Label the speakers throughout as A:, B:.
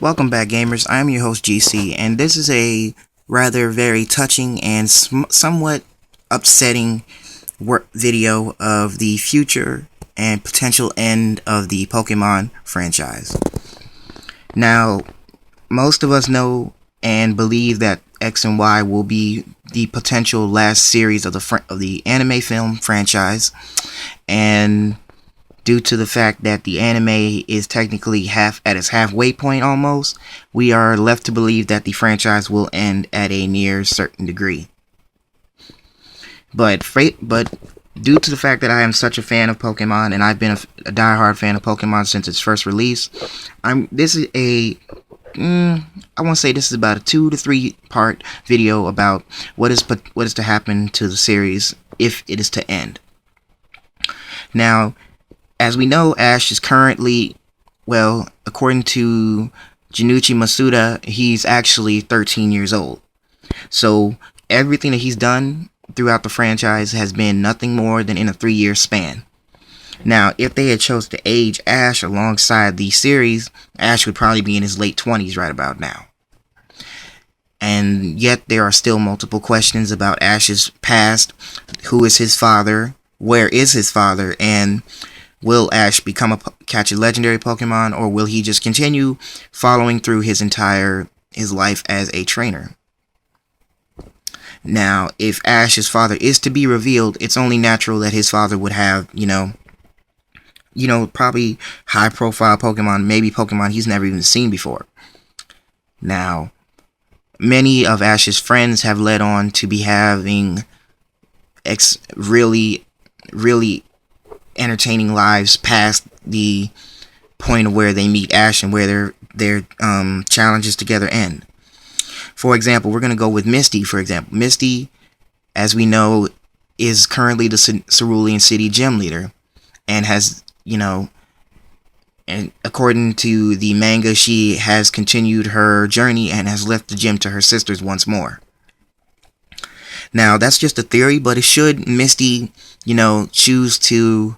A: Welcome back, gamers. I am your host, GC, and this is a rather very touching and somewhat upsetting video of the future and potential end of the Pokemon franchise. Now, most of us know and believe that X and Y will be the potential last series of the anime film franchise, and due to the fact that the anime is technically at its halfway point almost, we are left to believe that the franchise will end at a near certain degree. But due to the fact that I am such a fan of Pokemon, and I've been a diehard fan of Pokemon since its first release, this is I want to say this is about a 2 to 3 part video about what is to happen to the series if it is to end. Now, as we know, Ash is currently, well, according to Junichi Masuda, he's actually 13 years old. So everything that he's done throughout the franchise has been nothing more than in a 3-year span. Now, if they had chose to age Ash alongside the series, Ash would probably be in his late 20s right about now. And yet there are still multiple questions about Ash's past. Who is his father? Where is his father? And will Ash catch a legendary Pokemon, or will he just continue following through his life as a trainer? Now, if Ash's father is to be revealed, it's only natural that his father would have, probably high-profile Pokemon, maybe Pokemon he's never even seen before. Now, many of Ash's friends have led on to be having really entertaining lives past the point of where they meet Ash and where their challenges together end. For example, we're going to go with Misty, for example. Misty, as we know, is currently the Cerulean City gym leader, and has, and according to the manga, she has continued her journey and has left the gym to her sisters once more. Now, that's just a theory, but should Misty, choose to,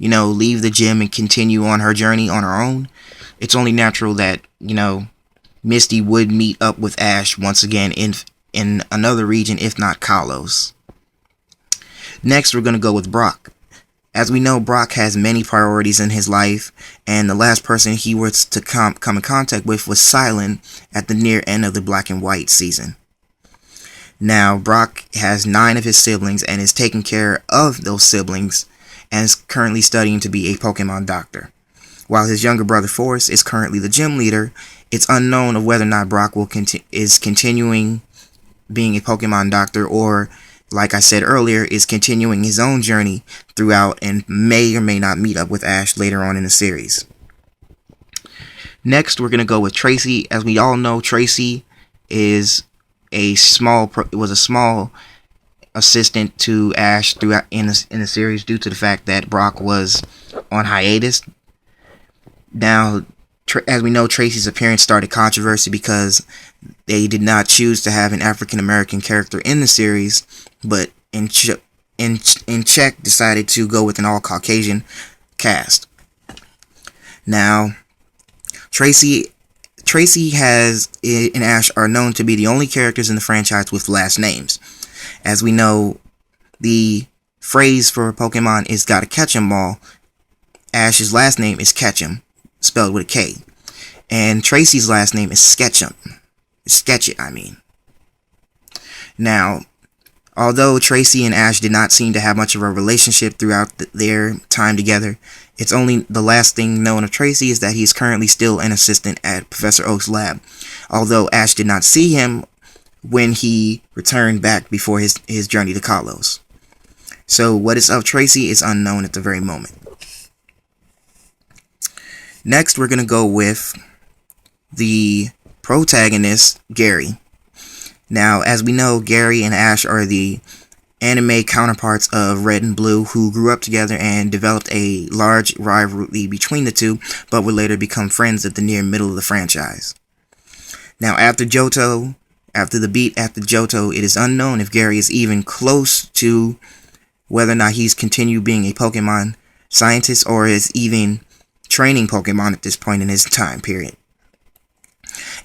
A: leave the gym and continue on her journey on her own, it's only natural that, Misty would meet up with Ash once again in another region, if not Kalos. Next, we're going to go with Brock. As we know, Brock has many priorities in his life, and the last person he was to come in contact with was Silent at the near end of the Black and White season. Now, Brock has 9 of his siblings and is taking care of those siblings and is currently studying to be a Pokemon doctor. While his younger brother Forrest is currently the gym leader, it's unknown of whether or not Brock is continuing being a Pokemon doctor, or, like I said earlier, is continuing his own journey throughout and may or may not meet up with Ash later on in the series. Next, we're going to go with Tracy. As we all know, Tracy was a small assistant to Ash throughout in the series due to the fact that Brock was on hiatus. Now, as we know, Tracy's appearance started controversy because they did not choose to have an African American character in the series, but in check decided to go with an all Caucasian cast. Now, Tracy and Ash are known to be the only characters in the franchise with last names. As we know, the phrase for Pokemon is "gotta catch 'em all." Ash's last name is Ketchum, spelled with a K, and Tracy's last name is Sketchum. Now, although Tracy and Ash did not seem to have much of a relationship throughout their time together, it's only the last thing known of Tracy is that he's currently still an assistant at Professor Oak's lab, although Ash did not see him when he returned back before his journey to Kalos. So what is of Tracy is unknown at the very moment. Next, we're going to go with the protagonist, Gary. Now, as we know, Gary and Ash are the anime counterparts of Red and Blue, who grew up together and developed a large rivalry between the two, but would later become friends at the near middle of the franchise. Now, after Johto, it is unknown if Gary is even close to whether or not he's continued being a Pokemon scientist or is even training Pokemon at this point in his time period.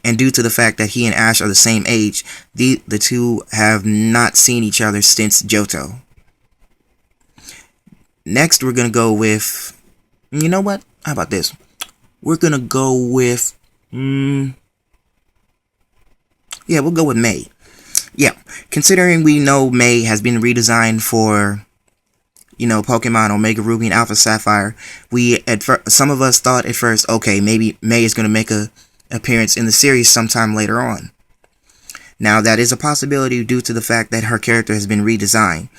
A: and due to the fact that he and Ash are the same age, the two have not seen each other since Johto. Next, we're going to go with, you know what? How about this? We're going to go with, yeah, we'll go with May. Yeah, considering we know May has been redesigned for, you know, Pokemon Omega Ruby and Alpha Sapphire, some of us thought at first, okay, maybe May is going to make a appearance in the series sometime later on. Now, that is a possibility due to the fact that her character has been redesigned,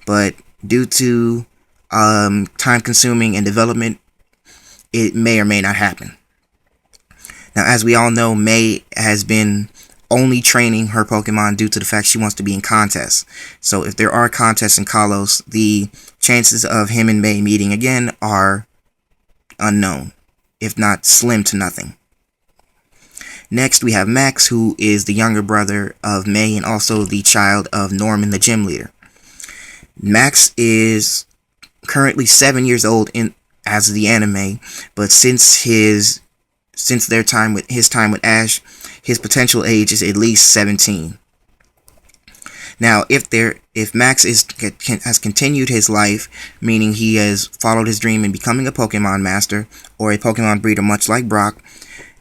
A: but due to time consuming and development, it may or may not happen. Now, as we all know, May has been only training her Pokemon due to the fact she wants to be in contests. So if there are contests in Kalos, the chances of him and May meeting again are unknown, if not slim to nothing. Next, we have Max, who is the younger brother of May and also the child of Norman, the gym leader. Max is currently 7 years old as of the anime, but since his time with Ash, his potential age is at least 17. Now, if Max has continued his life, meaning he has followed his dream in becoming a Pokemon master or a Pokemon breeder much like Brock,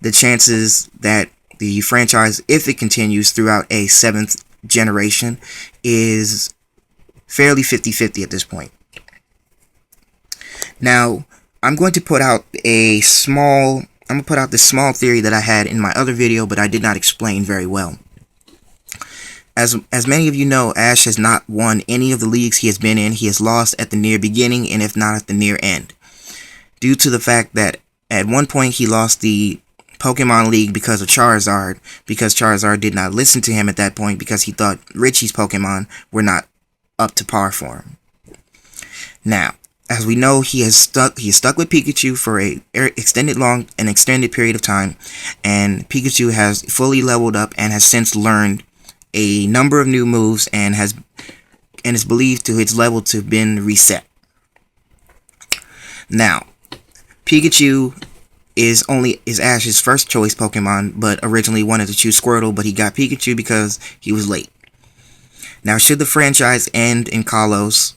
A: the chances that the franchise, if it continues throughout a 7th generation, is fairly 50-50 at this point. Now, I'm going to put out this small theory that I had in my other video, but I did not explain very well. As many of you know, Ash has not won any of the leagues he has been in. He has lost at the near beginning and if not at the near end, due to the fact that at one point he lost the Pokemon League because of Charizard, because Charizard did not listen to him at that point because he thought Richie's Pokemon were not up to par for him. Now, as we know, he is stuck with Pikachu for an extended period of time, and Pikachu has fully leveled up and has since learned a number of new moves and is believed to its level to have been reset. Now, Pikachu is Ash's first choice Pokemon, but originally wanted to choose Squirtle, but he got Pikachu because he was late. Now, should the franchise end in Kalos,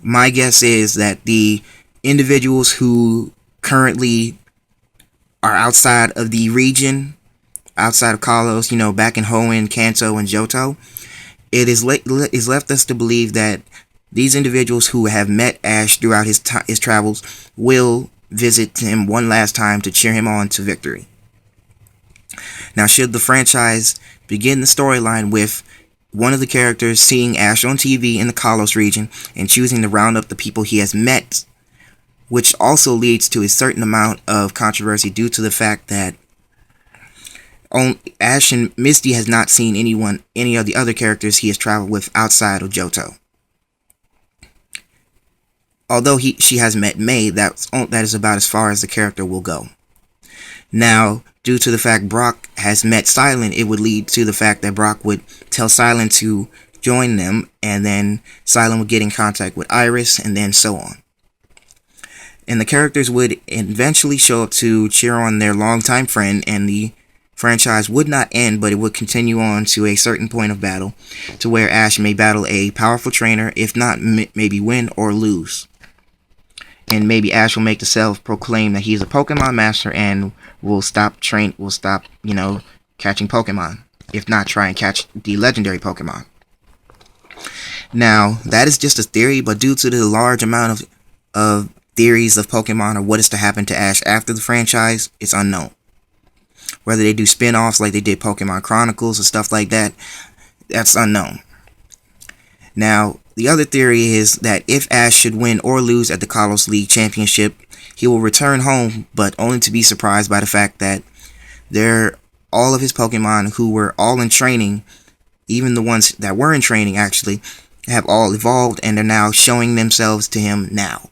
A: my guess is that the individuals who currently are outside of the region, outside of Kalos, back in Hoenn, Kanto, and Johto, it is left us to believe that these individuals who have met Ash throughout his travels will visit him one last time to cheer him on to victory. Now, should the franchise begin the storyline with one of the characters seeing Ash on TV in the Kalos region and choosing to round up the people he has met, which also leads to a certain amount of controversy due to the fact that Ash and Misty has not seen any of the other characters he has traveled with outside of Johto. Although she has met May, that is about as far as the character will go. Now, due to the fact Brock has met Silent, it would lead to the fact that Brock would tell Silent to join them, and then Silent would get in contact with Iris, and then so on. And the characters would eventually show up to cheer on their longtime friend, and the franchise would not end, but it would continue on to a certain point of battle, to where Ash may battle a powerful trainer, if not maybe win or lose. And maybe Ash will make the self-proclaim that he's a Pokemon master and will stop catching Pokemon, if not try and catch the legendary Pokemon. Now, that is just a theory, but due to the large amount of theories of Pokemon or what is to happen to Ash after the franchise, it's unknown. Whether they do spin-offs like they did Pokemon Chronicles or stuff like that, that's unknown. Now, the other theory is that if Ash should win or lose at the Kalos League Championship, he will return home, but only to be surprised by the fact that all of his Pokemon who were all in training, even the ones that were in training actually, have all evolved and are now showing themselves to him now.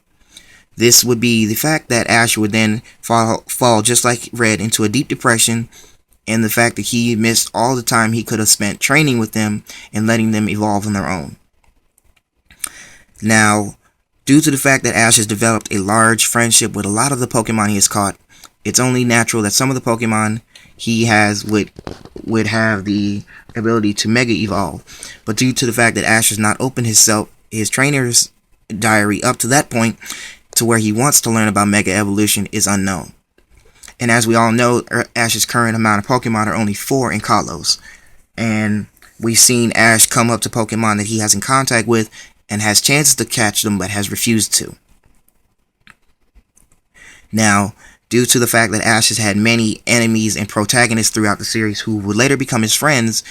A: This would be the fact that Ash would then fall just like Red into a deep depression, and the fact that he missed all the time he could have spent training with them and letting them evolve on their own. Now, due to the fact that Ash has developed a large friendship with a lot of the Pokemon he has caught, it's only natural that some of the Pokemon he would have the ability to mega evolve. But due to the fact that Ash has not opened his trainer's diary up to that point, to where he wants to learn about mega evolution, is unknown. And as we all know, Ash's current amount of Pokemon are only 4 in Kalos. And we've seen Ash come up to Pokemon that he has in contact with and has chances to catch them but has refused to. Now, due to the fact that Ash has had many enemies and protagonists throughout the series who would later become his friends,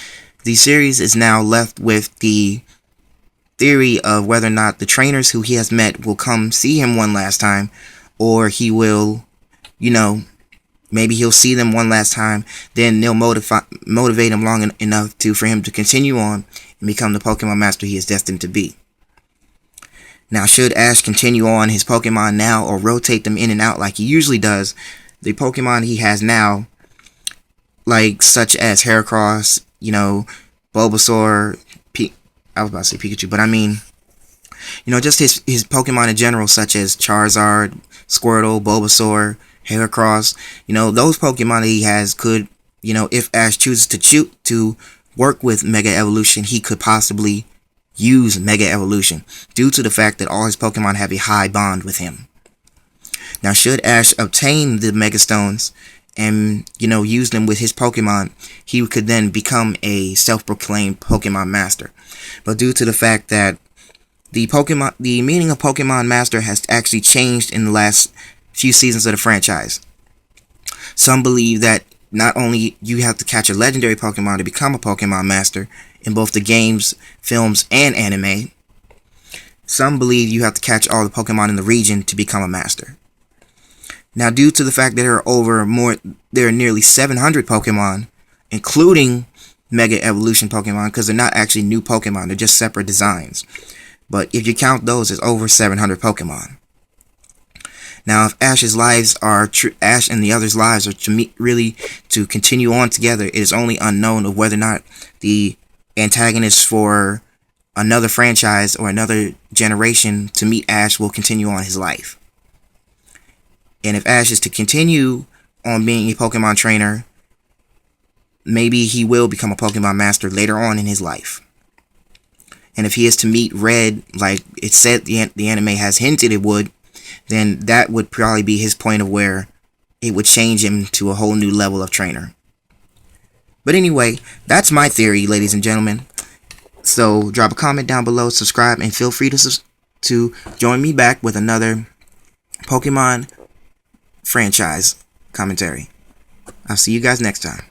A: the series is now left with the theory of whether or not the trainers who he has met will come see him one last time, or he will, maybe he'll see them one last time, then they'll motivate him long enough for him to continue on and become the Pokemon Master he is destined to be. Now, should Ash continue on his Pokemon now or rotate them in and out like he usually does, the Pokemon he has now, like such as Heracross, Bulbasaur, I was about to say Pikachu, but I mean, just his Pokemon in general, such as Charizard, Squirtle, Bulbasaur, Heracross, those Pokemon that he has could, if Ash chooses to work with Mega Evolution, he could possibly use Mega Evolution due to the fact that all his Pokemon have a high bond with him. Now, should Ash obtain the Mega Stones and, use them with his Pokemon, he could then become a self-proclaimed Pokemon Master. But due to the fact that the meaning of Pokemon Master has actually changed in the last few seasons of the franchise. Some believe that not only you have to catch a legendary Pokemon to become a Pokemon Master in both the games, films, and anime. Some believe you have to catch all the Pokemon in the region to become a Master. Now, due to the fact that there are nearly 700 Pokemon, including Mega Evolution Pokemon, because they're not actually new Pokemon, they're just separate designs. But if you count those, it's over 700 Pokemon. Now, if Ash and the others' lives are to continue on together, it is only unknown of whether or not the antagonists for another franchise or another generation to meet Ash will continue on his life. And if Ash is to continue on being a Pokemon trainer, maybe he will become a Pokemon Master later on in his life. And if he is to meet Red, like it said the anime has hinted it would, then that would probably be his point of where it would change him to a whole new level of trainer. But anyway, that's my theory, ladies and gentlemen. So drop a comment down below, subscribe, and feel free to join me back with another Pokemon franchise commentary. I'll see you guys next time.